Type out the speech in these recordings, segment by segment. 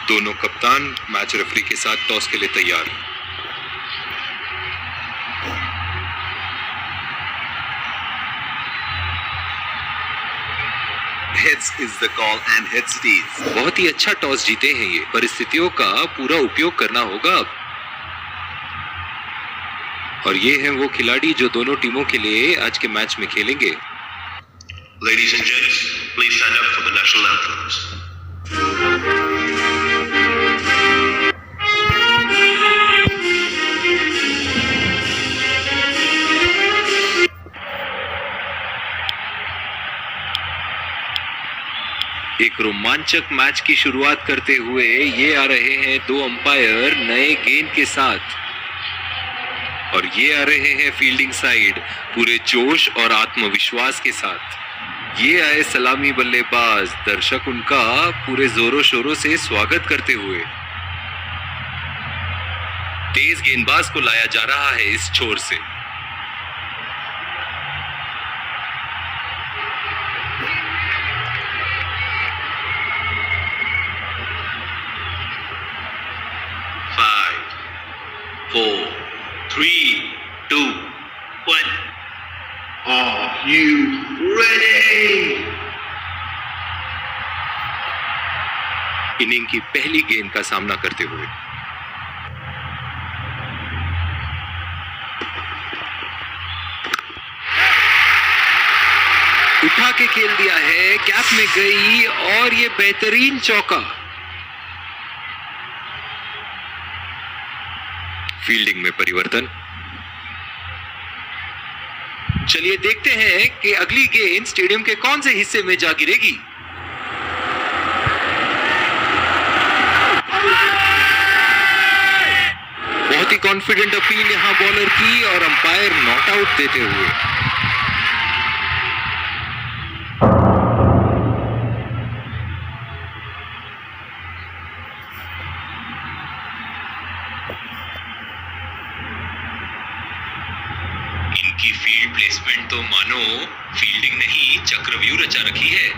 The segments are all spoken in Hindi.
दोनों कप्तान मैच रेफरी के साथ टॉस के लिए तैयार। Heads is the call and heads it is. बहुत ही अच्छा टॉस जीते हैं ये। परिस्थितियों का पूरा उपयोग करना होगा अब। और ये हैं वो खिलाड़ी जो दोनों टीमों के लिए आज के मैच में खेलेंगे। Ladies and gents, please stand up for the national anthems. एक रोमांचक मैच की शुरुआत करते हुए ये आ रहे हैं दो अंपायर नए गेंद के साथ, और ये आ रहे हैं फील्डिंग साइड पूरे जोश और आत्मविश्वास के साथ। ये आए सलामी बल्लेबाज, दर्शक उनका पूरे जोरों शोरों से स्वागत करते हुए। तेज गेंदबाज को लाया जा रहा है इस छोर से। Four, three, two, one. Are you ready? Inning की पहली गेंद का सामना करते हुए उठा के खेल दिया है, कैप में गई और ये बेहतरीन चौका। फील्डिंग में परिवर्तन। चलिए देखते हैं कि अगली गेंद स्टेडियम के कौन से हिस्से में जा गिरेगी। बहुत ही कॉन्फिडेंट अपील यहां बॉलर की और अंपायर नॉट आउट देते हुए। इनकी फील्ड प्लेसमेंट तो मानो फील्डिंग नहीं चक्रव्यूह रचा रखी है।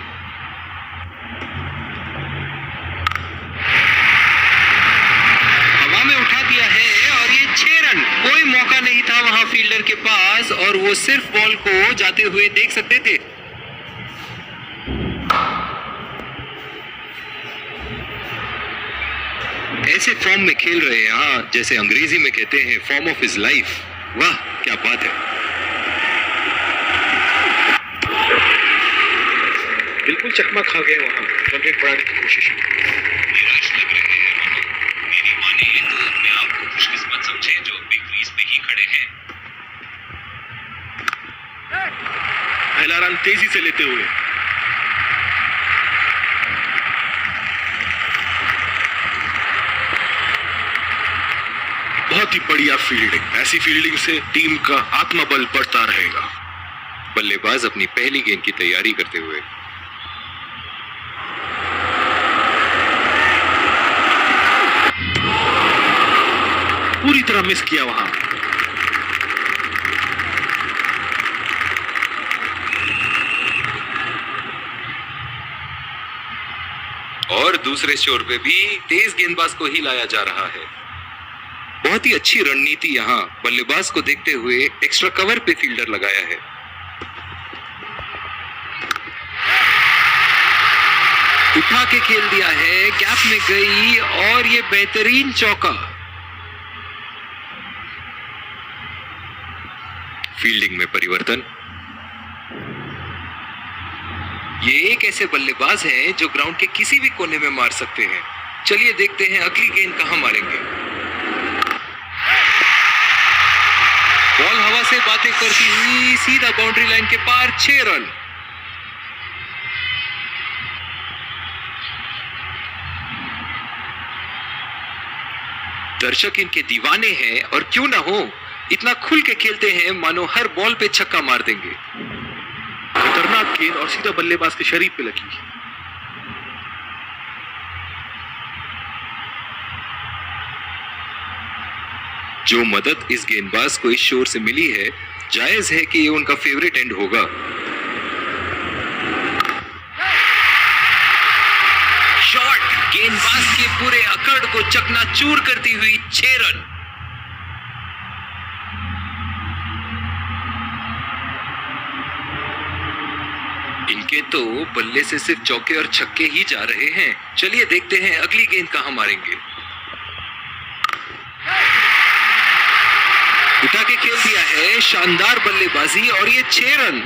हवा में उठा दिया है और ये 6 रन। कोई मौका नहीं था वहां फील्डर के पास और वो सिर्फ बॉल को जाते हुए देख सकते थे। ऐसे फॉर्म में खेल रहे हैं, हाँ, जैसे अंग्रेजी में कहते हैं फॉर्म ऑफ हिज लाइफ। वाह क्या बात है। बिल्कुल चकमा खा गए वहां, रन रेट बढ़ाने की कोशिश की। निराश लग रहे हैं रोनो। मेरी माने तो अपने आप को खुशकिस्मत समझे जो अभी क्रीज पे ही खड़े हैं। पहला रन तेजी से लेते हुए बहुत ही बढ़िया फील्डिंग। ऐसी फील्डिंग से टीम का आत्मबल बढ़ता रहेगा। बल्लेबाज अपनी पहली गेंद की तैयारी करते हुए पूरी तरह मिस किया वहां। और दूसरे छोर पे भी तेज गेंदबाज को ही लाया जा रहा है। बहुत ही अच्छी रणनीति यहां बल्लेबाज को देखते हुए एक्स्ट्रा कवर पे फील्डर लगाया है। उठा के खेल दिया है, कैप में गई और ये बेहतरीन चौका। फील्डिंग में परिवर्तन। ये एक ऐसे बल्लेबाज हैं जो ग्राउंड के किसी भी कोने में मार सकते हैं। चलिए देखते हैं अगली गेंद कहां मारेंगे। बॉल हवा से बातें करती हुई सीधा बाउंड्री लाइन के पार, 6 रन। दर्शक इनके दीवाने हैं और क्यों ना हो, इतना खुल के खेलते हैं मानो हर बॉल पे छक्का मार देंगे। खतरनाक गेंद और सीधा बल्लेबाज के शरीर पे लगी। जो मदद इस गेंदबाज को इस शोर से मिली है, जायज है कि ये उनका फेवरेट एंड होगा। शॉट गेंदबाज के पूरे अकड़ को चकनाचूर करती हुई 6 रन। इनके तो बल्ले से सिर्फ चौके और छक्के ही जा रहे हैं। चलिए देखते हैं अगली गेंद कहां मारेंगे। उठा के खेल दिया है, शानदार बल्लेबाजी और ये 6 रन।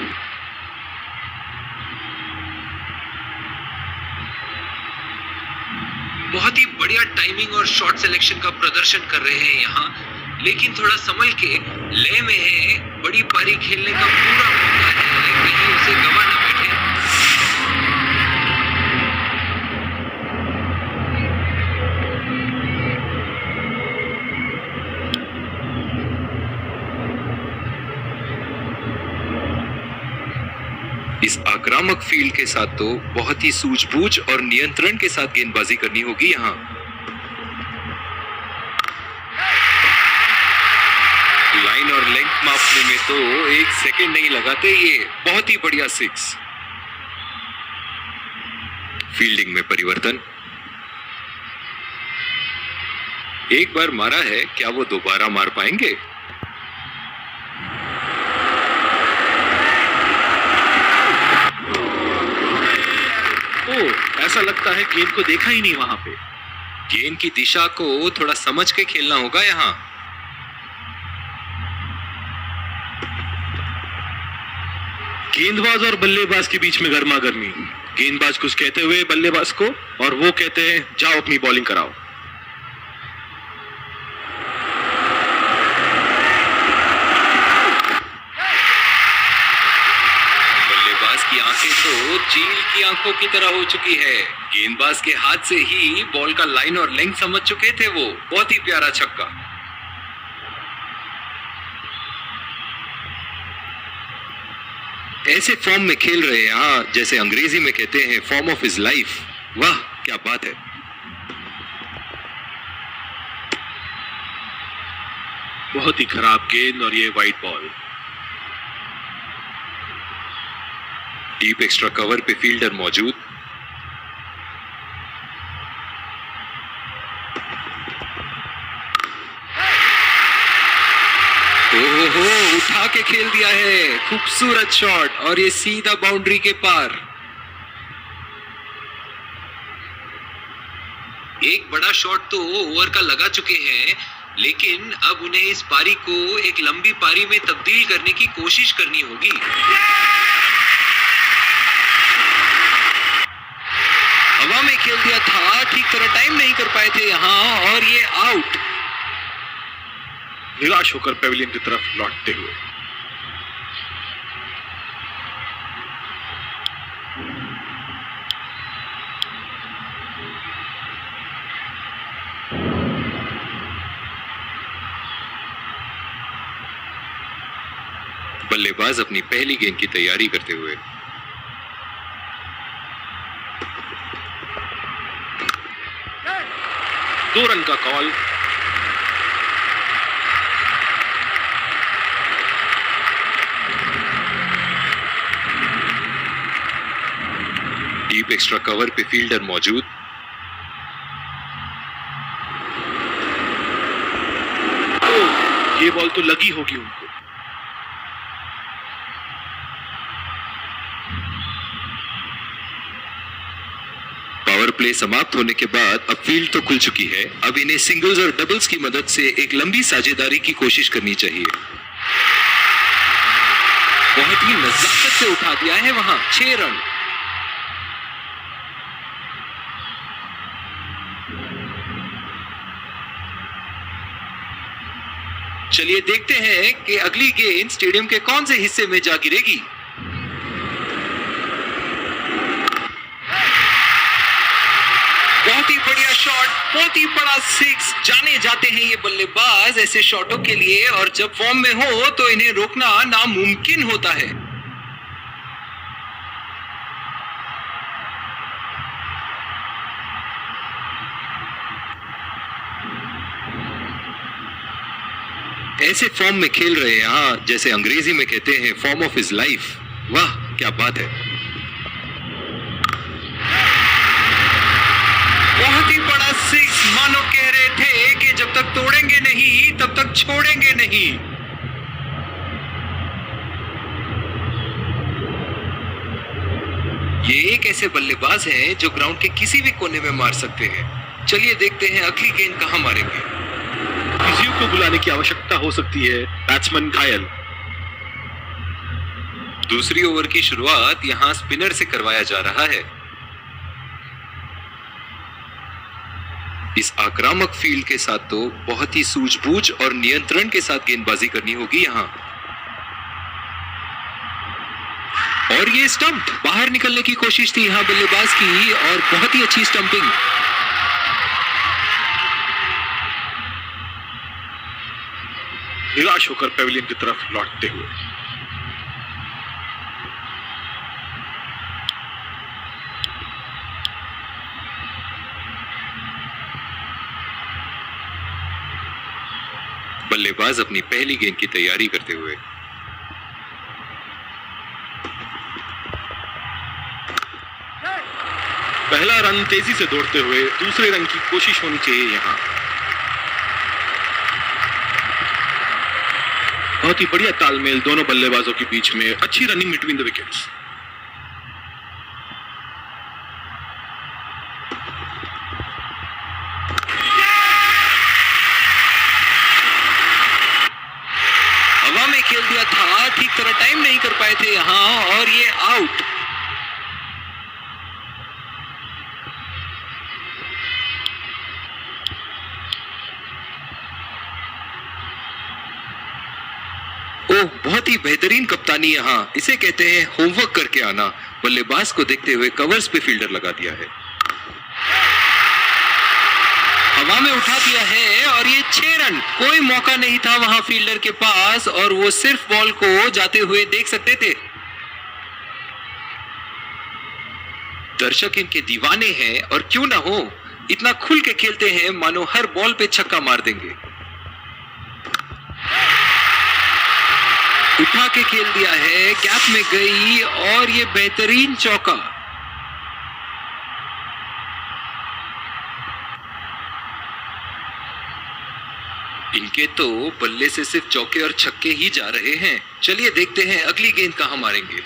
बहुत ही बढ़िया टाइमिंग और शॉट सिलेक्शन का प्रदर्शन कर रहे हैं यहाँ, लेकिन थोड़ा संभल के लय में है। बड़ी पारी खेलने का पूरा मौका है, कहीं उसे गवा न बैठे। इस आक्रामक फील्ड के साथ तो बहुत ही सूझबूझ और नियंत्रण के साथ गेंदबाजी करनी होगी यहां। लाइन और लेंथ मापने में तो 1 सेकंड नहीं लगाते ये। बहुत ही बढ़िया 6। फील्डिंग में परिवर्तन। एक बार मारा है, क्या वो दोबारा मार पाएंगे? ऐसा लगता है गेंद को देखा ही नहीं वहां पे। गेंद की दिशा को थोड़ा समझ के खेलना होगा यहां। गेंदबाज और बल्लेबाज के बीच में गर्मा गर्मी। गेंदबाज कुछ कहते हुए बल्लेबाज को, और वो कहते हैं जाओ अपनी बॉलिंग कराओ। की आंखें तो चील की आंखों की तरह हो चुकी है। गेंदबाज के हाथ से ही बॉल का लाइन और लेंथ समझ चुके थे वो। बहुत ही प्यारा छक्का। ऐसे फॉर्म में खेल रहे हैं यहाँ, जैसे अंग्रेजी में कहते हैं फॉर्म ऑफ हिज लाइफ। वाह क्या बात है। बहुत ही खराब गेंद और ये wide ball. Deep extra cover पे फील्डर मौजूद। ओहो, उठा के खेल दिया है। खूबसूरत शॉट और ये सीधा बाउंड्री के पार। एक बड़ा शॉट तो ओवर का लगा चुके हैं, लेकिन अब उन्हें इस पारी को एक लंबी पारी में तब्दील करने की कोशिश करनी होगी। हवा में खेल दिया था, ठीक तरह टाइम नहीं कर पाए थे यहां, और ये आउट। निराश होकर पेविलियन की तरफ लौटते हुए बल्लेबाज अपनी पहली गेंद की तैयारी करते हुए। दो रन का कॉल। डीप एक्स्ट्रा कवर पे फील्डर मौजूद। ये बॉल तो लगी होगी उनको। पावर प्ले समाप्त होने के बाद अब फील्ड तो खुल चुकी है। अब इन्हें सिंगल्स और डबल्स की मदद से एक लंबी साझेदारी की कोशिश करनी चाहिए। बहुत ही नजाकत से उठा दिया है वहां। 6 रन। चलिए देखते हैं कि अगली गेंद स्टेडियम के कौन से हिस्से में जा गिरेगी। बहुत ही बढ़िया शॉट, बहुत ही बड़ा 6। जाने जाते हैं ये बल्लेबाज ऐसे शॉटों के लिए, और जब फॉर्म में हो तो इन्हें रोकना नामुमकिन होता है। ऐसे फॉर्म में खेल रहे हैं यहाँ, जैसे अंग्रेजी में कहते हैं फॉर्म ऑफ हिज लाइफ। वाह क्या बात है। सिक्स मानो कह रहे थे कि जब तक तोड़ेंगे नहीं तब तक छोड़ेंगे नहीं। ये एक ऐसे बल्लेबाज हैं जो ग्राउंड के किसी भी कोने में मार सकते हैं। चलिए देखते हैं अगली गेंद कहां मारेंगे। फिजियो को बुलाने की आवश्यकता हो सकती है, बैट्समैन घायल। दूसरी ओवर की शुरुआत यहां स्पिनर से करवाया जा रहा है। इस आक्रामक फील्ड के साथ तो बहुत ही सूझबूझ और नियंत्रण के साथ गेंदबाजी करनी होगी यहां। और ये स्टंप बाहर निकलने की कोशिश थी यहां बल्लेबाज की और बहुत ही अच्छी स्टंपिंग। निराश होकर पेविलियन की तरफ लौटते हुए बल्लेबाज अपनी पहली गेंद की तैयारी करते हुए पहला रन तेजी से दौड़ते हुए दूसरे रन की कोशिश होनी चाहिए यहां। बहुत ही बढ़िया तालमेल दोनों बल्लेबाजों के बीच में, अच्छी रनिंग बिटवीन द विकेट्स। हवा में खेल दिया था, ठीक तरह टाइम नहीं कर पाए थे यहां और ये आउट। ओह, बहुत ही बेहतरीन कप्तानी यहां, इसे कहते हैं होमवर्क करके आना। बल्लेबाज को देखते हुए कवर्स पे फील्डर लगा दिया है, हवा में उठा दिया है और ये 6 रन। कोई मौका नहीं था वहां फील्डर के पास और वो सिर्फ बॉल को जाते हुए देख सकते थे। दर्शक इनके दीवाने हैं और क्यों ना हो, इतना खुल के खेलते हैं मानो हर बॉल पे छक्का मार देंगे। उठा के खेल दिया है, गैप में गई और ये बेहतरीन चौका। इनके तो बल्ले से सिर्फ चौके और छक्के ही जा रहे हैं। चलिए देखते हैं अगली गेंद कहां मारेंगे।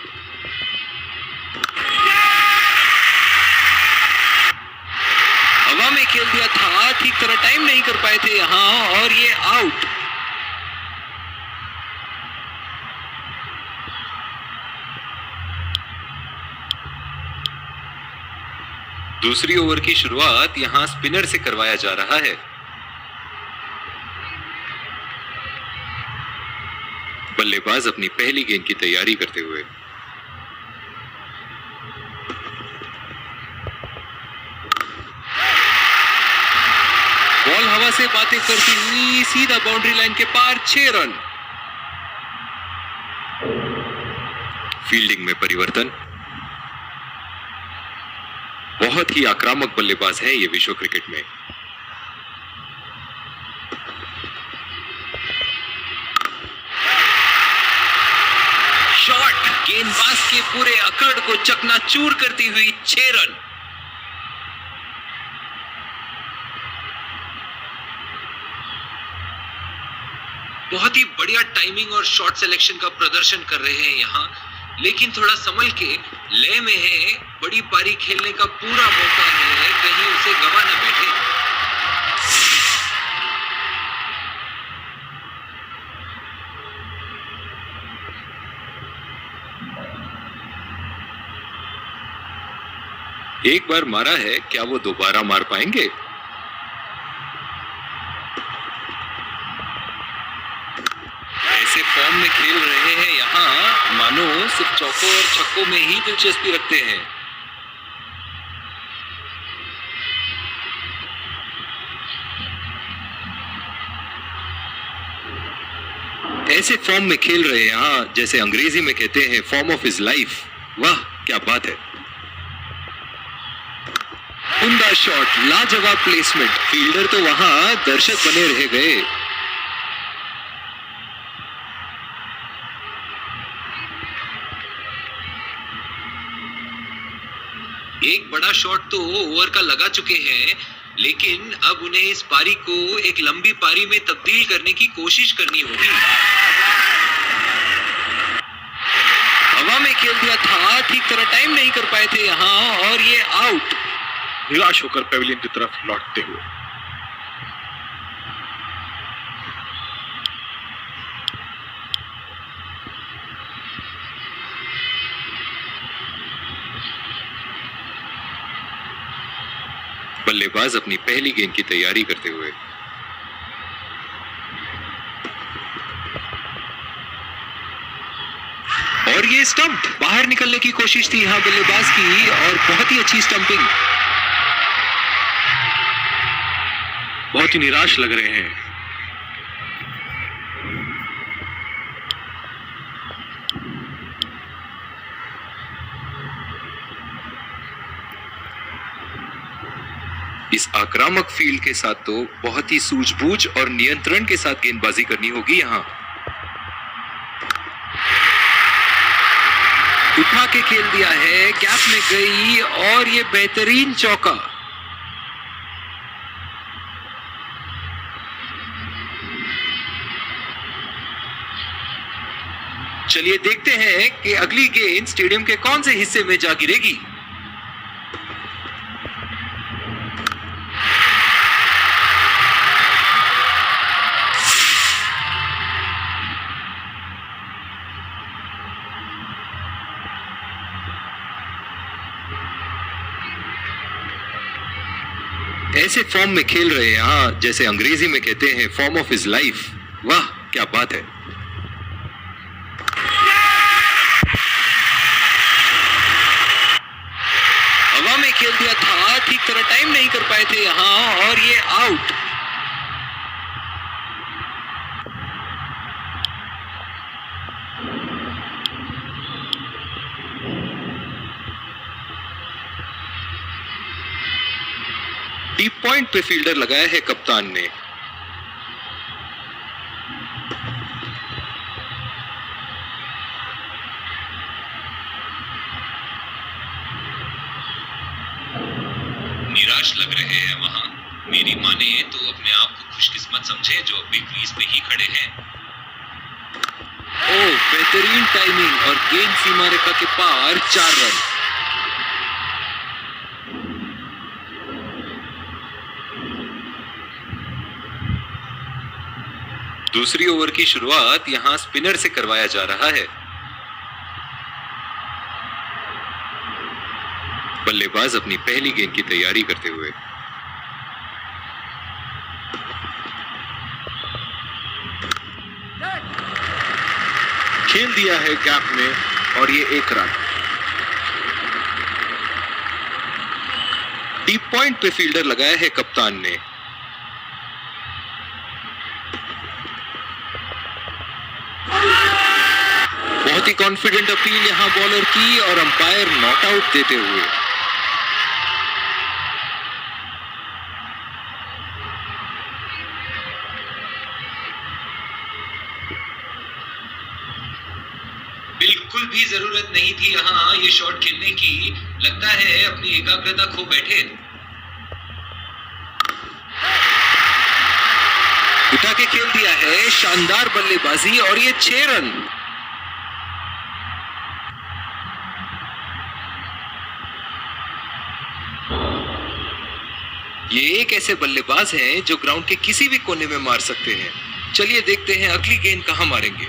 हवा में खेल दिया था, ठीक तरह टाइम नहीं कर पाए थे यहां और ये आउट। दूसरी ओवर की शुरुआत यहां स्पिनर से करवाया जा रहा है। बल्लेबाज अपनी पहली गेंद की तैयारी करते हुए बॉल हवा से बातें करती हुई सीधा बाउंड्री लाइन के पार, 6 रन। फील्डिंग में परिवर्तन। बहुत ही आक्रामक बल्लेबाज है ये विश्व क्रिकेट में। शॉट गेंदबाज के पूरे अकड़ को चकनाचूर करती हुई 6 रन। बहुत ही बढ़िया टाइमिंग और शॉट सिलेक्शन का प्रदर्शन कर रहे हैं यहां, लेकिन थोड़ा संभल के, लय में है, बड़ी पारी खेलने का पूरा मौका है, कहीं उसे गवा न बैठे। एक बार मारा है, क्या वो दोबारा मार पाएंगे? ऐसे फॉर्म में खेल रहे हैं यहां मानो सिर्फ चौकों और छक्कों में ही दिलचस्पी रखते हैं। ऐसे फॉर्म में खेल रहे हैं यहां, जैसे अंग्रेजी में कहते हैं फॉर्म ऑफ हिज लाइफ। वाह क्या बात है। उम्दा शॉट, लाजवाब प्लेसमेंट। फील्डर तो वहां, दर्शक बने रह गए। एक बड़ा शॉट तो ओवर का लगा चुके हैं, लेकिन अब उन्हें इस पारी को एक लंबी पारी में तब्दील करने की कोशिश करनी होगी। हवा में खेल दिया था, ठीक तरह टाइम नहीं कर पाए थे यहाँ, और ये आउट। निराश होकर पेविलियन की तरफ लौटते हुए बल्लेबाज अपनी पहली गेंद की तैयारी करते हुए और ये स्टंप, बाहर निकलने की कोशिश थी यहां बल्लेबाज की, और बहुत ही अच्छी स्टंपिंग। बहुत ही निराश लग रहे हैं। इस आक्रामक फील्ड के साथ तो बहुत ही सूझबूझ और नियंत्रण के साथ गेंदबाजी करनी होगी यहां। उठा के खेल दिया है, गैप में गई, और ये बेहतरीन चौका। चलिए देखते हैं कि अगली गेंद स्टेडियम के कौन से हिस्से में जा गिरेगी। ऐसे फॉर्म में खेल रहे हैं, हाँ, जैसे अंग्रेजी में कहते हैं फॉर्म ऑफ हिज लाइफ। वाह क्या बात है। हवा में खेल दिया था, ठीक तरह टाइम नहीं कर पाए थे यहां, और ये आउट। डीप पॉइंट पे फील्डर लगाया है कप्तान ने। निराश लग रहे हैं वहां। मेरी माने तो अपने आप को खुशकिस्मत समझे जो अभी क्रीज पे ही खड़े हैं। ओ बेहतरीन टाइमिंग, और गेंद सीमा रेखा के पार, 4 रन। दूसरी ओवर की शुरुआत यहां स्पिनर से करवाया जा रहा है। बल्लेबाज अपनी पहली गेंद की तैयारी करते हुए खेल दिया है गैप में, और ये 1 रन। डीप पॉइंट पे फील्डर लगाया है कप्तान ने। बहुत ही कॉन्फिडेंट अपील यहां बॉलर की, और अंपायर नॉट आउट देते हुए। बिल्कुल भी जरूरत नहीं थी यहाँ ये शॉट खेलने की। लगता है अपनी एकाग्रता खो बैठे। उठा के खेल दिया है, शानदार बल्लेबाजी, और ये 6 रन। ये एक ऐसे बल्लेबाज हैं जो ग्राउंड के किसी भी कोने में मार सकते हैं। चलिए देखते हैं अगली गेंद कहां मारेंगे।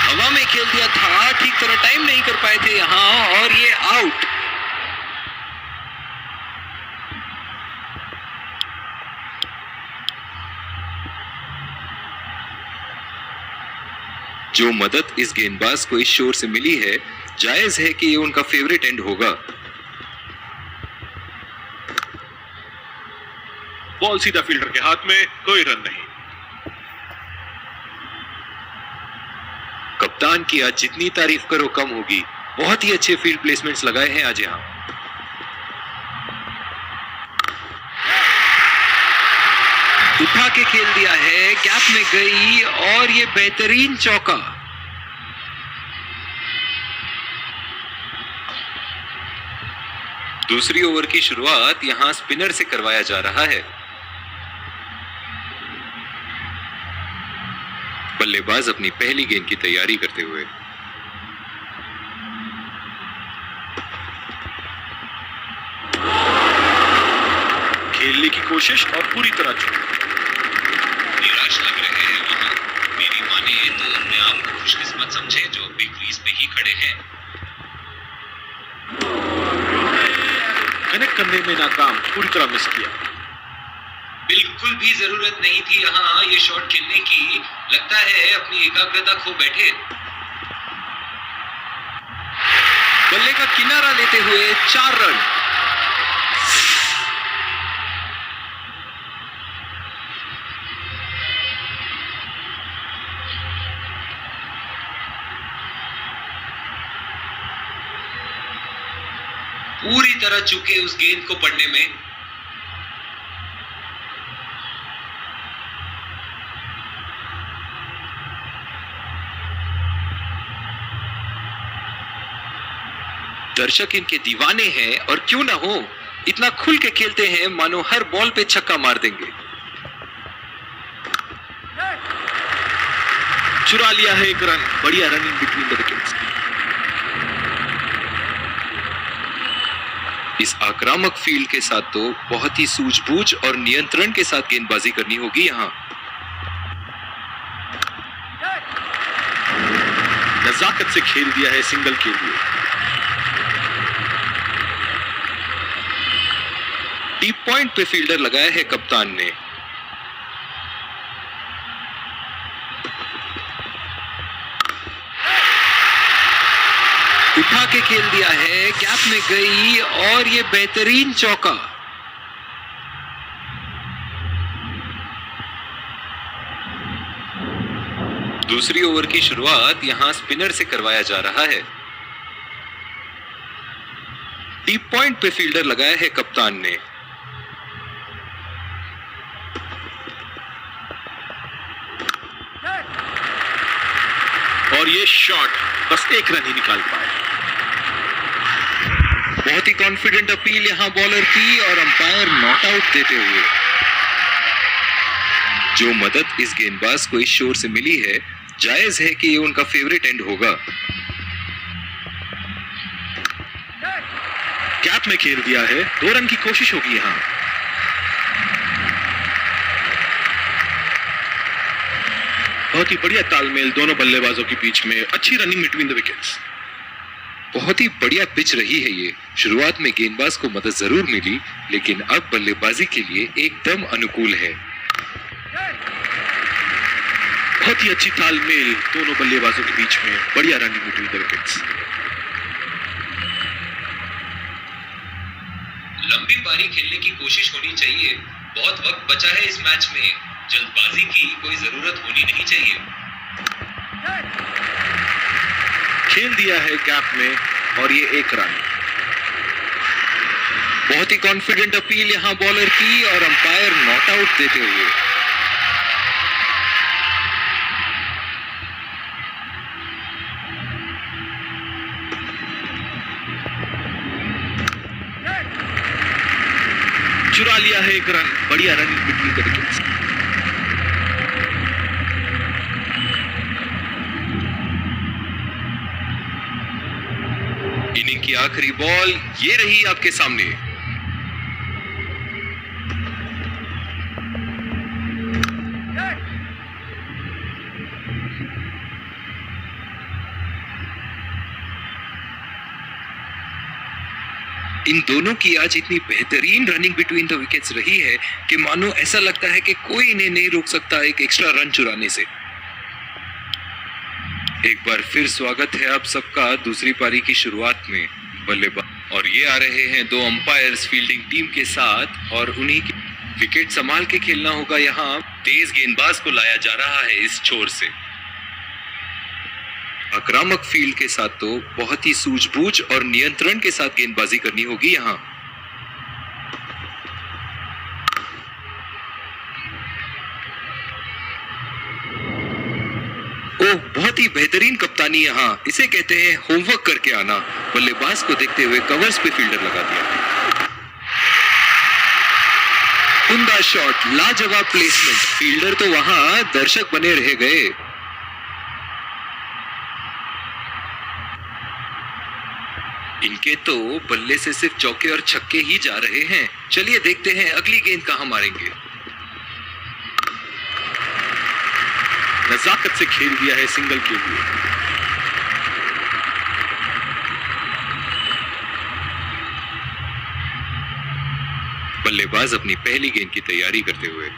हवा में खेल दिया था, ठीक तरह टाइम नहीं कर पाए थे यहां, और ये आउट। जो मदद इस गेंदबाज को इस शोर से मिली है, जायज है कि ये उनका फेवरेट एंड होगा। बॉल सीधा फील्डर के हाथ में, कोई रन नहीं। कप्तान की आज जितनी तारीफ करो कम होगी। बहुत ही अच्छे फील्ड प्लेसमेंट्स लगाए हैं आज यहां। उठा के खेल दिया है, गैप में गई, और ये बेहतरीन चौका। दूसरी ओवर की शुरुआत यहां स्पिनर से करवाया जा रहा है। बल्लेबाज अपनी पहली गेंद की तैयारी करते हुए। खेलने की कोशिश और पूरी तरह चूक। निराश लग रहे हैं वहां। मेरी माने तो अपने आप को खुशकिस्मत समझे जो अभी क्रीज पे ही खड़े हैं। कनेक्ट करने में नाकाम, पूरी तरह मिस किया। बिल्कुल भी जरूरत नहीं थी यहाँ ये शॉट खेलने की। लगता है अपनी एकाग्रता खो बैठे। बल्ले का किनारा लेते हुए 4 रन। पूरी तरह चूके उस गेंद को पढ़ने में। दर्शक इनके दीवाने हैं और क्यों ना हो, इतना खुल के खेलते हैं मानो हर बॉल पे छक्का मार देंगे। चुरा लिया है एक रन। बढ़िया रनिंग बिटवीन द विकेट्स। इस आक्रामक फील्ड के साथ तो बहुत ही सूझबूझ और नियंत्रण के साथ गेंदबाजी करनी होगी यहां। नजाकत से खेल दिया है सिंगल के लिए। डीप पॉइंट पे फील्डर लगाया है कप्तान ने। उठा के खेल दिया है, गैप में गई और ये बेहतरीन चौका। दूसरी ओवर की शुरुआत यहां स्पिनर से करवाया जा रहा है। डीप पॉइंट पे फील्डर लगाया है कप्तान ने। और ये शॉट बस एक रन ही निकाल पाए। बहुत ही कॉन्फिडेंट अपील यहां बॉलर की और अंपायर नॉट आउट देते हुए। जो मदद इस गेंदबाज को इस शोर से मिली है, जायज है कि ये उनका फेवरेट एंड होगा। गैप में खेल दिया है। 2 रन की कोशिश होगी यहां। बहुत ही बढ़िया तालमेल दोनों बल्लेबाजों के बीच में। अच्छी रनिंग बिटवीन द विकेट्स। बहुत ही बढ़िया पिच रही है ये। शुरुआत में गेंदबाज को मदद जरूर मिली, लेकिन अब बल्लेबाजी के लिए एकदम अनुकूल है। बहुत ही अच्छी तालमेल दोनों बल्लेबाजों के बीच में। बढ़िया रनिंग बिटवीन द विकेट्स। लंबी पारी खेलने की कोशिश होनी चाहिए। बहुत वक्त बचा है इस मैच में। जल्दबाजी की कोई जरूरत होनी नहीं चाहिए। खेल दिया है गैप में और ये 1 रन। बहुत ही कॉन्फिडेंट अपील यहां बॉलर की और अंपायर नॉट आउट देते हुए। चुरा लिया है 1 रन। बढ़िया running between the wickets. Inning की आखिरी बॉल ये रही आपके सामने। इन दोनों की आज इतनी बेहतरीन रनिंग बिटवीन द विकेट्स रही है कि मानो ऐसा लगता है कि कोई इन्हें नहीं रोक सकता एक एक्स्ट्रा रन चुराने से। एक बार फिर स्वागत है आप सबका दूसरी पारी की शुरुआत में। बल्लेबाज और ये आ रहे हैं 2 अंपायर्स फील्डिंग टीम के साथ और उन्हीं की विकेट संभाल के खेलना होगा यहाँ। तेज गेंदबाज को लाया जा रहा है इस छोर से। आक्रामक फील्ड के साथ तो बहुत ही सूझबूझ और नियंत्रण के साथ गेंदबाजी करनी होगी यहाँ। ओह, बहुत ही बेहतरीन कप्तानी यहाँ। इसे कहते हैं होमवर्क करके आना। बल्लेबाज को देखते हुए कवर्स पे फील्डर लगा दिया। उम्दा शॉट, लाजवाब प्लेसमेंट। फील्डर तो वहां दर्शक बने रह गए। इनके तो बल्ले से सिर्फ चौके और छक्के ही जा रहे हैं। चलिए देखते हैं अगली गेंद कहां मारेंगे। नजाकत से खेल दिया है सिंगल के लिए। बल्लेबाज अपनी पहली गेंद की तैयारी करते हुए।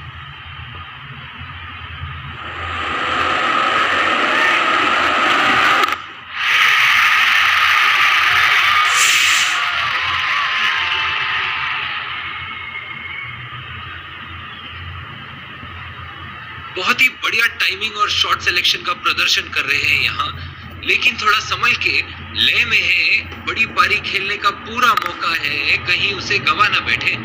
बहुत ही बढ़िया टाइमिंग और शॉट सिलेक्शन का प्रदर्शन कर रहे हैं यहाँ, लेकिन थोड़ा संभल के, लय में है, बड़ी पारी खेलने का पूरा मौका है, कहीं उसे गवा ना बैठे।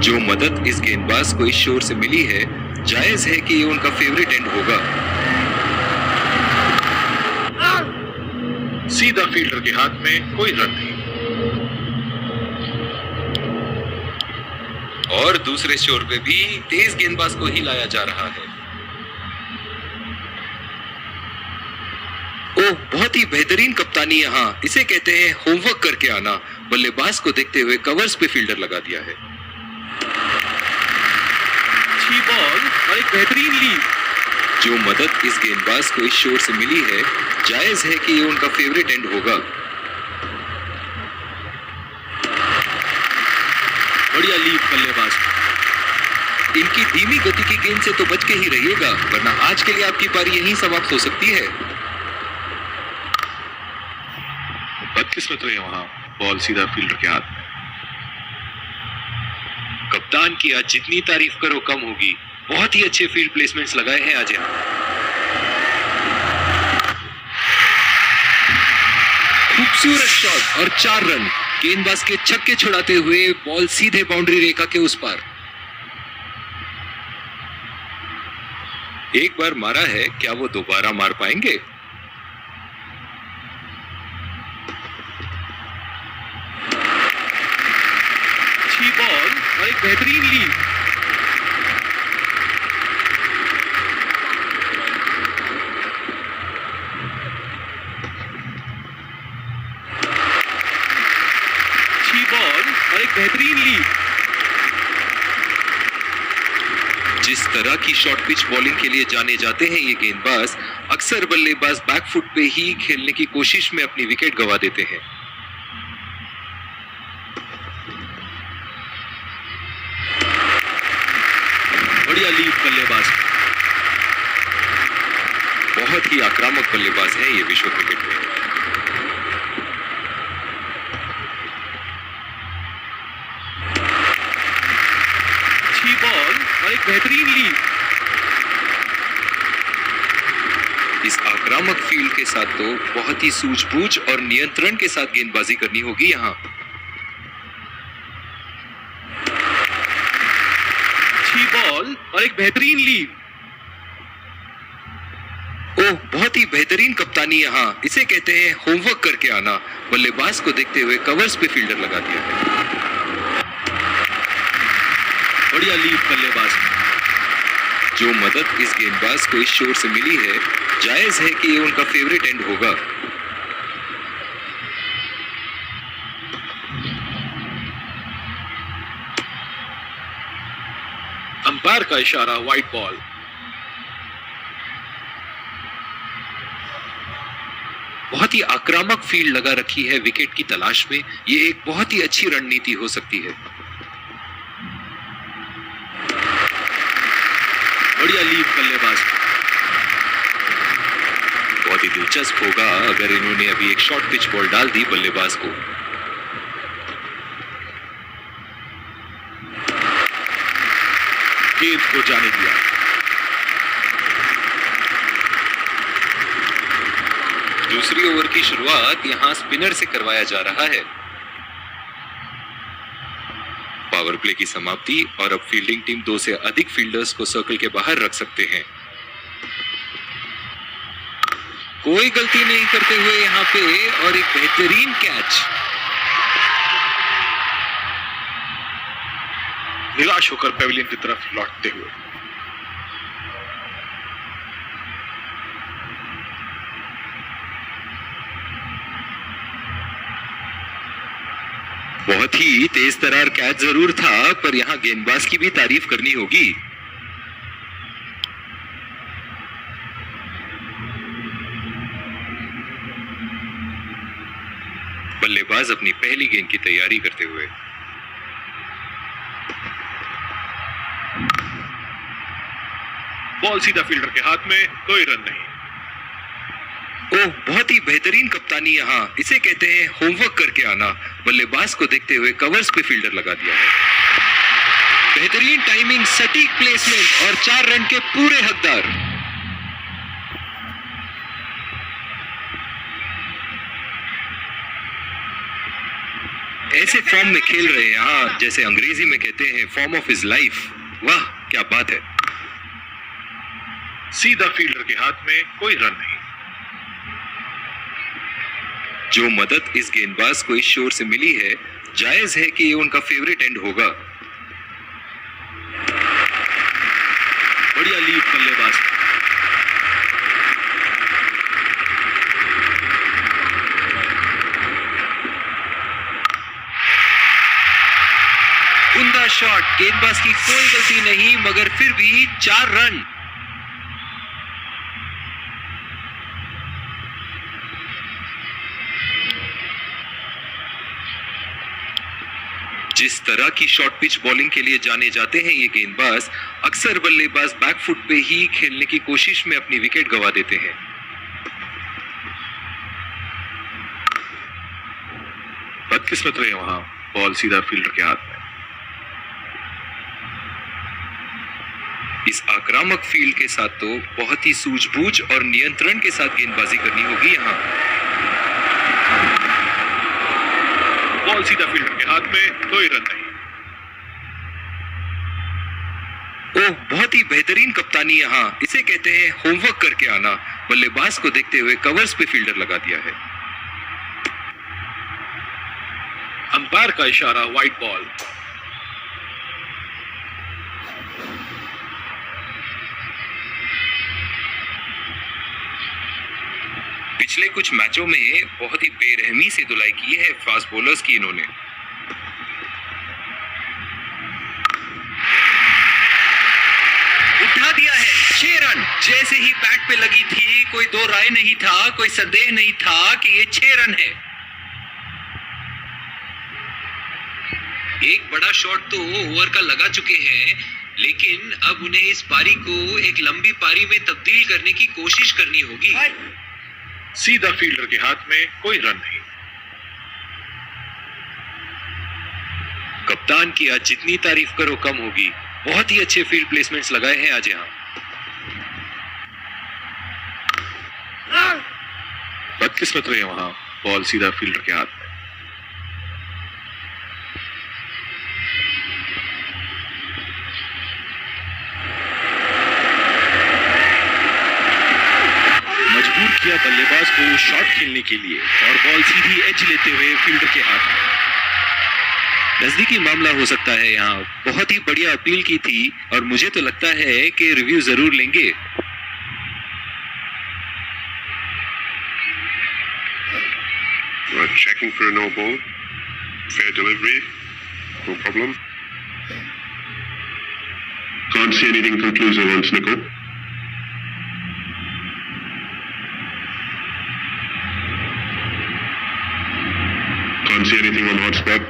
जो मदद इस गेंदबाज को इस शोर से मिली है, जायज है कि ये उनका फेवरेट एंड होगा। सीधा फील्डर के हाथ में, कोई रन नहीं। और दूसरे शोर पे भी तेज गेंदबाज को ही लाया जा रहा है। ओह, बहुत ही बेहतरीन कप्तानी यहाँ, इसे कहते हैं होमवर्क करके आना। बल्लेबाज को देखते हुए कवर्स पे फील्डर लगा दिया है। अच्छी बॉल और एक बेहतरीन लीड। जो मदद इस गेंदबाज को इस शोर से मिली है, जायज है कि ये उनका फेवरेट एंड होगा। बढ़िया लीड बल्लेबाज। इनकी धीमी गति की गेंद से तो बच के ही रहिएगा, वरना आज के लिए आपकी पारी यहीं समाप्त हो सकती है। बदकिस्मत रहे वहां, बॉल सीधा फील्डर के हाथ में। कप्तान की आज जितनी तारीफ करो कम होगी। बहुत ही अच्छे फील्ड प्लेसमेंट्स लगाए हैं आज यहाँ। खूबसूरत शॉट और 4 रन। गेंदबाज के छक्के छुड़ाते हुए बॉल सीधे बाउंड्री रेखा के उस पार। एक बार मारा है, क्या वो दोबारा मार पाएंगे? अच्छी बॉल और एक बेहतरीन लीड। अच्छी बॉल और एक बेहतरीन लीड। जिस तरह की शॉर्ट पिच बॉलिंग के लिए जाने जाते हैं ये गेंदबाज, अक्सर बल्लेबाज बैकफुट पे ही खेलने की कोशिश में अपनी विकेट गंवा देते हैं। बढ़िया लीड बल्लेबाज। बहुत ही आक्रामक बल्लेबाज है ये विश्व क्रिकेट में। अच्छी बॉल और एक बेहतरीन लीड। इस आक्रामक फील्ड के साथ तो बहुत ही सूझबूझ और नियंत्रण के साथ गेंदबाजी करनी होगी यहाँ। अच्छी बॉल और एक बेहतरीन लीड। ओह, बहुत ही बेहतरीन कप्तानी यहाँ, इसे कहते हैं होमवर्क करके आना। बल्लेबाज को देखते हुए कवर्स पे फील्डर लगा दिया है। बढ़िया लीड बल्लेबाज। जो मदद इस गेंदबाज को इस शोर से मिली है, जायज है कि ये उनका फेवरेट एंड होगा। अंपायर का इशारा, वाइड बॉल। बहुत ही आक्रामक फील्ड लगा रखी है विकेट की तलाश में। ये एक बहुत ही अच्छी रणनीति हो सकती है। बढ़िया लीड बल्लेबाज। बहुत ही दिलचस्प होगा अगर इन्होंने अभी एक शॉर्ट पिच बॉल डाल दी बल्लेबाज को। गेंद को जाने दिया। दूसरी ओवर की शुरुआत यहां स्पिनर से करवाया जा रहा है। पावर प्ले की समाप्ति और अब फील्डिंग टीम 2 से अधिक फील्डर्स को सर्कल के बाहर रख सकते हैं। कोई गलती नहीं करते हुए यहां पे, और एक बेहतरीन कैच। निराश होकर पेविलियन की तरफ लौटते हुए। बहुत ही तेज तरार कैच जरूर था, पर यहाँ गेंदबाज की भी तारीफ करनी होगी। बल्लेबाज अपनी पहली गेंद की तैयारी करते हुए। बॉल सीधा फील्डर के हाथ में, कोई रन नहीं। ओह, बहुत ही बेहतरीन कप्तानी यहाँ, इसे कहते हैं होमवर्क करके आना। बल्लेबाज को देखते हुए कवर्स पे फील्डर लगा दिया है। बेहतरीन टाइमिंग, सटीक प्लेसमेंट और 4 रन के पूरे हकदार। ऐसे फॉर्म में खेल रहे हैं यहाँ, जैसे अंग्रेजी में कहते हैं फॉर्म ऑफ हिज लाइफ। वाह क्या बात है। सीधा फील्डर के हाथ में, कोई रन नहीं। जो मदद इस गेंदबाज को इस शोर से मिली है, जायज है कि ये उनका फेवरेट एंड होगा। बढ़िया लीड बल्लेबाज। उम्दा शॉट, गेंदबाज की कोई गलती नहीं, मगर फिर भी 4 रन। जिस तरह की शॉर्ट पिच बॉलिंग के लिए जाने जाते हैं ये गेंदबाज, अक्सर बल्लेबाज बैकफुट पे ही खेलने की कोशिश में अपनी विकेट गंवा देते हैं। बदकिस्मत रहे वहां, बॉल सीधा फील्डर के हाथ में। इस आक्रामक फील्ड के साथ तो बहुत ही सूझबूझ और नियंत्रण के साथ गेंदबाजी करनी होगी यहाँ। बॉल सीधा फील्डर के हाथ में, कोई रन नहीं। ओह, बहुत ही बेहतरीन कप्तानी यहाँ, इसे कहते हैं होमवर्क करके आना। बल्लेबाज को देखते हुए कवर्स पे फील्डर लगा दिया है। अंपायर का इशारा, वाइड बॉल। पिछले कुछ मैचों में बहुत ही बेरहमी से धुलाई की है फास्ट बॉलर्स की इन्होंने। उठा दिया है 6 रन। जैसे ही बैट पे लगी थी, कोई दो राय नहीं था, कोई संदेह नहीं था कि ये 6 रन है। एक बड़ा शॉट तो ओवर का लगा चुके हैं, लेकिन अब उन्हें इस पारी को एक लंबी पारी में तब्दील करने की कोशिश करनी होगी। सीधा फील्डर के हाथ में, कोई रन नहीं। कप्तान की आज जितनी तारीफ करो कम होगी। बहुत ही अच्छे फील्ड प्लेसमेंट्स लगाए हैं आज यहाँ। बदकिस्मत रहे वहां, बॉल सीधा फील्डर के हाथ में। मजबूर किया बल्लेबाज को शॉट खेलने के लिए और बॉल सीधी एज लेते हुए फील्डर के हाथ में। नजदीकी मामला हो सकता है यहाँ। बहुत ही बढ़िया अपील की थी और मुझे तो लगता है कि रिव्यू जरूर लेंगे। Checking for a no ball. Fair delivery. No problem. Can't see anything conclusive on Snicko. Can't see anything on hotspot.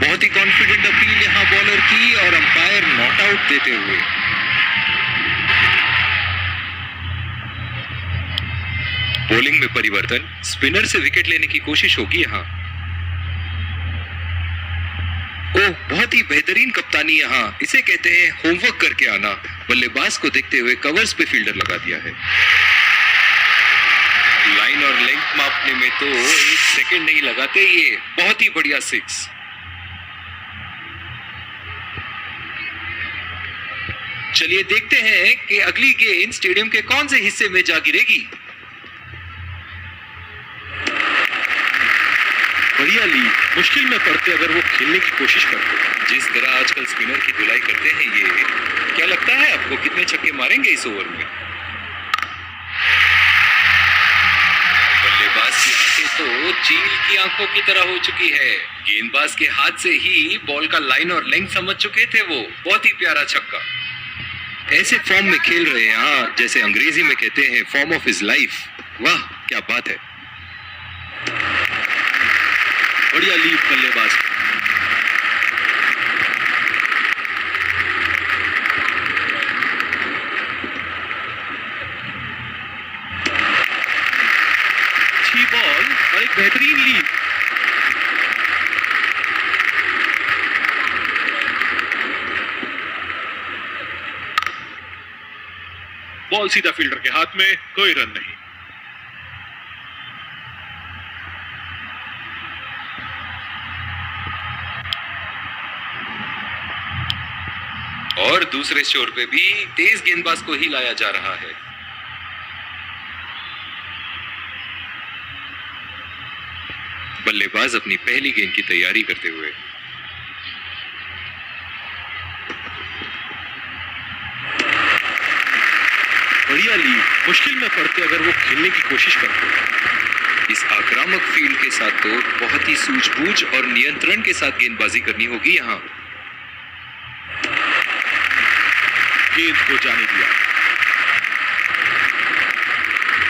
बहुत ही कॉन्फिडेंट अपील यहाँ बॉलर की और अंपायर नॉट आउट देते हुए। बॉलिंग में परिवर्तन, स्पिनर से विकेट लेने की कोशिश होगी यहाँ। ओह, बहुत ही बेहतरीन कप्तानी यहाँ, इसे कहते हैं होमवर्क करके आना। बल्लेबाज को देखते हुए कवर्स पे फील्डर लगा दिया है। लाइन और लेंथ मापने में तो 1 सेकंड नहीं लगाते ये। बहुत ही बढ़िया 6। चलिए देखते हैं कि अगली गेंद स्टेडियम के कौन से हिस्से में जा गिरेगी। बढ़िया ली, मुश्किल में पड़ते अगर वो खेलने की कोशिश करते। जिस तरह आजकल स्पिनर की धुलाई करते हैं ये, क्या लगता है आपको कितने छक्के मारेंगे इस ओवर में? बल्लेबाज की आंखें तो चील की आंखों की तरह हो चुकी है। गेंदबाज के हाथ से ही बॉल का लाइन और लेंथ समझ चुके थे वो। बहुत ही प्यारा छक्का। ऐसे फॉर्म में खेल रहे हैं, हाँ, जैसे अंग्रेजी में कहते हैं फॉर्म ऑफ हिज लाइफ। वाह क्या बात है। बढ़िया लीड बल्लेबाज। अच्छी बॉल और एक बेहतरीन लीड। बॉल सीधा फील्डर के हाथ में, कोई रन नहीं। और दूसरे छोर पे भी तेज गेंदबाज को ही लाया जा रहा है। बल्लेबाज अपनी पहली गेंद की तैयारी करते हुए। बढ़िया लीड, मुश्किल में पड़ते अगर वो खेलने की कोशिश करते। इस आक्रामक फील्ड के साथ तो बहुत ही सूझबूझ और नियंत्रण के साथ गेंदबाजी करनी होगी यहाँ। गेंद को जाने दिया।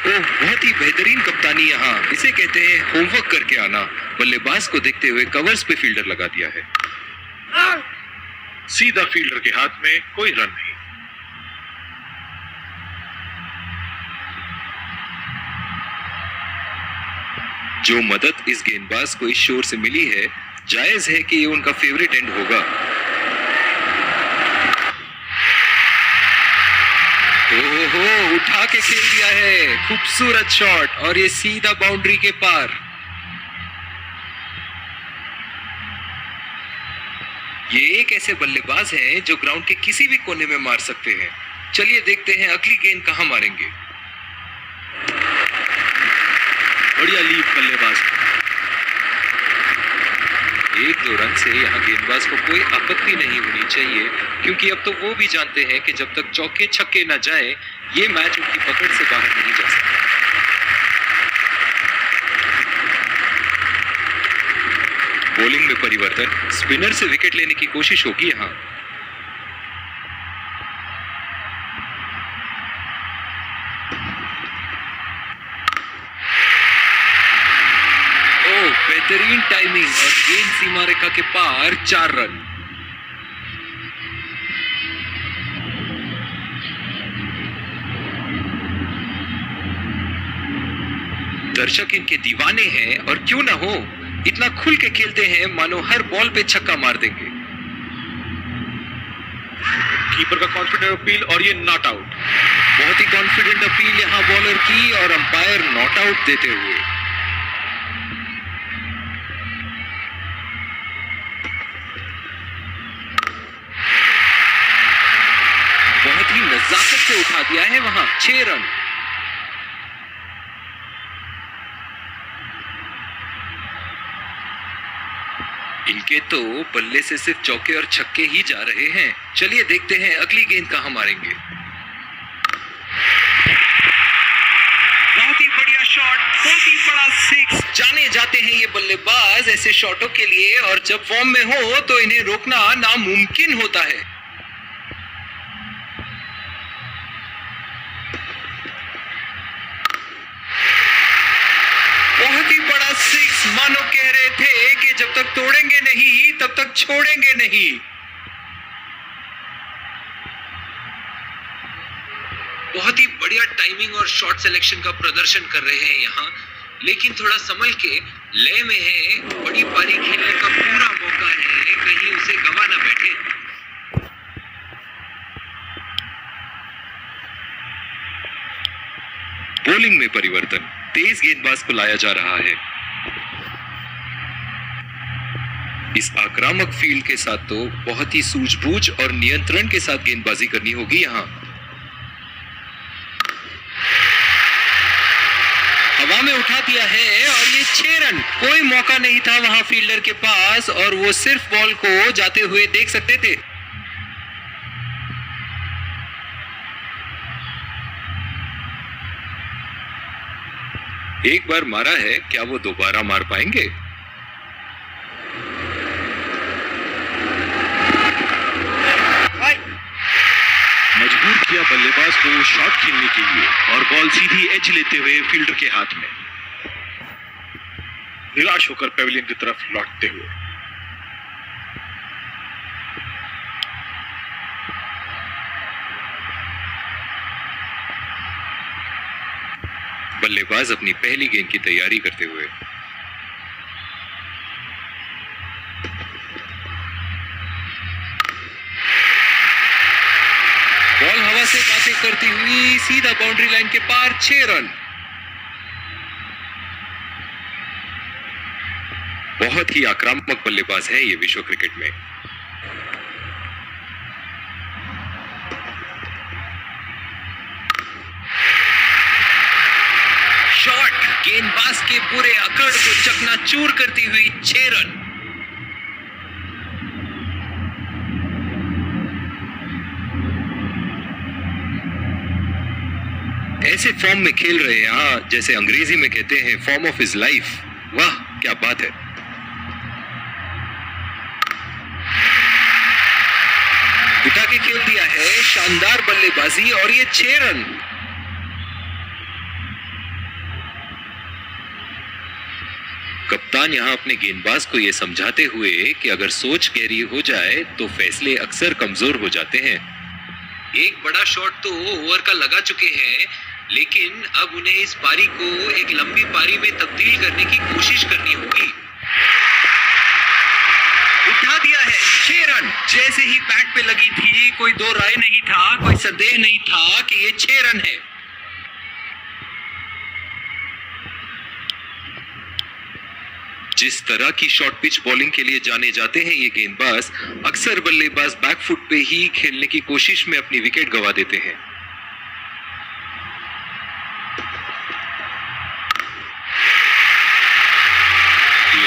ओह, बहुत ही बेहतरीन कप्तानी यहाँ। इसे कहते हैं होमवर्क करके आना। बल्लेबाज को देखते हुए कवर्स पे फील्डर लगा दिया है। सीधा फील्डर के हाथ में, कोई रन नहीं। जो मदद इस गेंदबाज को इस शोर से मिली है, जायज है कि ये उनका फेवरेट एंड होगा। ओहो, उठा के खेल दिया है। खूबसूरत शॉट और ये सीधा बाउंड्री के पार। ये एक ऐसे बल्लेबाज हैं जो ग्राउंड के किसी भी कोने में मार सकते हैं। चलिए देखते हैं अगली गेंद कहां मारेंगे। बढ़िया लीड बल्लेबाज। 1-2 रन से यहाँ गेंदबाज को कोई आपत्ति नहीं होनी चाहिए, क्योंकि अब तो वो भी जानते हैं कि जब तक चौके छक्के न जाएं, ये मैच उनकी पकड़ से बाहर नहीं जा सकता। बॉलिंग में परिवर्तन, स्पिनर से विकेट लेने की कोशिश होगी यहाँ। बेहतरीन टाइमिंग और गेंद सीमा रेखा के पार 4 रन। दर्शक इनके दीवाने हैं और क्यों ना हो, इतना खुल के खेलते हैं मानो हर बॉल पे छक्का मार देंगे। कीपर का कॉन्फिडेंट अपील और ये नॉट आउट। बहुत ही कॉन्फिडेंट अपील यहां बॉलर की और अंपायर नॉट आउट देते हुए। बहुत ही नजाकत से उठा दिया है वहां। 6 रन। इनके तो बल्ले से सिर्फ चौके और छक्के ही जा रहे हैं। चलिए देखते हैं अगली गेंद कहां मारेंगे। बहुत ही बढ़िया शॉट, बहुत ही बड़ा 6। जाने जाते हैं ये बल्लेबाज ऐसे शॉटों के लिए, और जब फॉर्म में हो तो इन्हें रोकना नामुमकिन होता है। बहुत ही बड़ा 6। मानो कह रहे थे कि जब तक तोड़ेंगे नहीं तब तक छोड़ेंगे नहीं। बहुत ही बढ़िया टाइमिंग और शॉट सिलेक्शन का प्रदर्शन कर रहे हैं यहाँ, लेकिन थोड़ा संभल के लय में है। बड़ी पारी खेलने का पूरा मौका है, कहीं उसे गवा ना बैठे। बॉलिंग में परिवर्तन, तेज गेंदबाज को लाया जा रहा है। इस आक्रामक फील्ड के साथ तो बहुत ही सूझबूझ और नियंत्रण के साथ गेंदबाजी करनी होगी यहाँ। हवा में उठा दिया है और ये 6 रन। कोई मौका नहीं था वहां फील्डर के पास और वो सिर्फ बॉल को जाते हुए देख सकते थे। एक बार मारा है, क्या वो दोबारा मार पाएंगे? मजबूर किया बल्लेबाज को शॉट खेलने के लिए और बॉल सीधी एज लेते हुए फील्डर के हाथ में। निराश होकर पेविलियन की तरफ लौटते हुए बल्लेबाज अपनी पहली गेंद की तैयारी करते हुए। बॉल हवा से बातें करती हुई सीधा बाउंड्री लाइन के पार, 6 रन। बहुत ही आक्रामक बल्लेबाज है ये विश्व क्रिकेट में। शॉट गेंदबाज के पूरे अकड़ को चकनाचूर करती हुई, 6 रन। ऐसे फॉर्म में खेल रहे हैं हाँ, जैसे अंग्रेजी में कहते हैं फॉर्म ऑफ हिज लाइफ। वाह क्या बात है। उठा के खेल दिया है, शानदार बल्लेबाजी और ये 6 रन। कप्तान यहां अपने गेंदबाज को यह समझाते हुए कि अगर सोच गहरी हो जाए तो फैसले अक्सर कमजोर हो जाते हैं। एक बड़ा शॉट तो ओवर का लगा चुके हैं, लेकिन अब उन्हें इस पारी को एक लंबी पारी में तब्दील करने की कोशिश करनी होगी। उठा दिया है, 6 रन। जैसे ही बैट पे लगी थी, कोई दो राय नहीं था, कोई संदेह नहीं था कि ये 6 रन है। जिस तरह की शॉर्ट पिच बॉलिंग के लिए जाने जाते हैं ये गेंदबाज, अक्सर बल्लेबाज बैकफुट पे ही खेलने की कोशिश में अपनी विकेट गंवा देते हैं।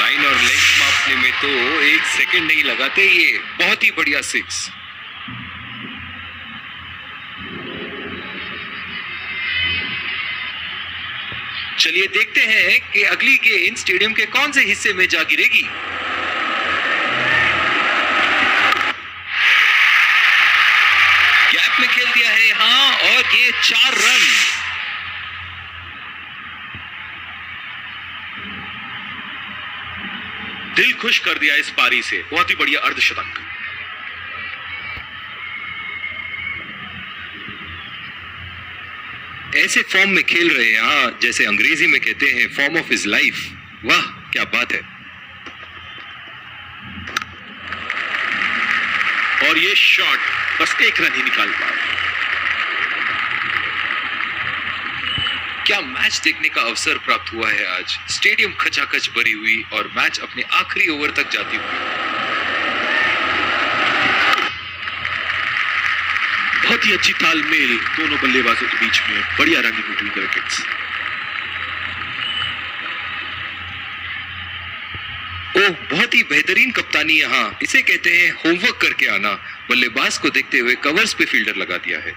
लाइन और लेंथ मापने में तो 1 सेकंड नहीं लगाते ये। बहुत ही बढ़िया 6। चलिए देखते हैं कि अगली गेंद स्टेडियम के कौन से हिस्से में जा गिरेगी। गैप में खेल दिया है यहां और ये 4 रन। दिल खुश कर दिया इस पारी से। बहुत ही बढ़िया अर्धशतक। ऐसे फॉर्म में खेल रहे हैं हाँ, जैसे अंग्रेजी में कहते हैं फॉर्म ऑफ हिज लाइफ। वाह क्या बात है। और ये शॉट बस 1 रन ही निकाल पाए। क्या मैच देखने का अवसर प्राप्त हुआ है आज। स्टेडियम खचाखच भरी हुई और मैच अपने आखिरी ओवर तक जाती हुई। बहुत ही अच्छी तालमेल दोनों बल्लेबाजों के बीच में। बढ़िया रनिंग हुई विकेट्स। ओह बहुत ही बेहतरीन कप्तानी यहाँ। इसे कहते हैं होमवर्क करके आना। बल्लेबाज को देखते हुए कवर्स पे फील्डर लगा दिया है।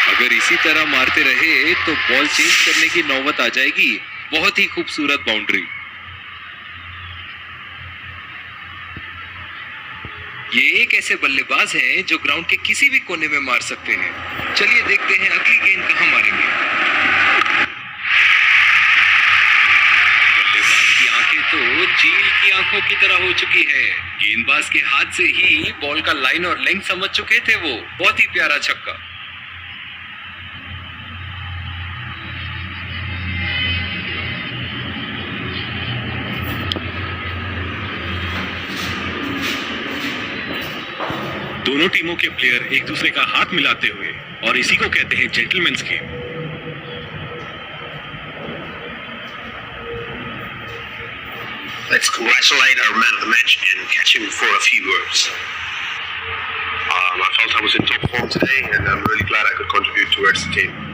अगर इसी तरह मारते रहे तो बॉल चेंज करने की नौबत आ जाएगी। बहुत ही खूबसूरत बाउंड्री। ये एक ऐसे बल्लेबाज हैं जो ग्राउंड के किसी भी कोने में मार सकते हैं। चलिए देखते हैं अगली गेंद कहां मारेंगे। बल्लेबाज की आंखें तो चील की आंखों की तरह हो चुकी है। गेंदबाज के हाथ से ही बॉल का लाइन और लेंथ समझ चुके थे वो। बहुत ही प्यारा छक्का। दोनों टीमों के प्लेयर एक दूसरे का हाथ मिलाते हुए, और इसी को कहते हैं gentleman's game. Let's congratulate our man of the match and catch him for a few words. I felt I was in top form today, and I'm really glad I could contribute towards the team.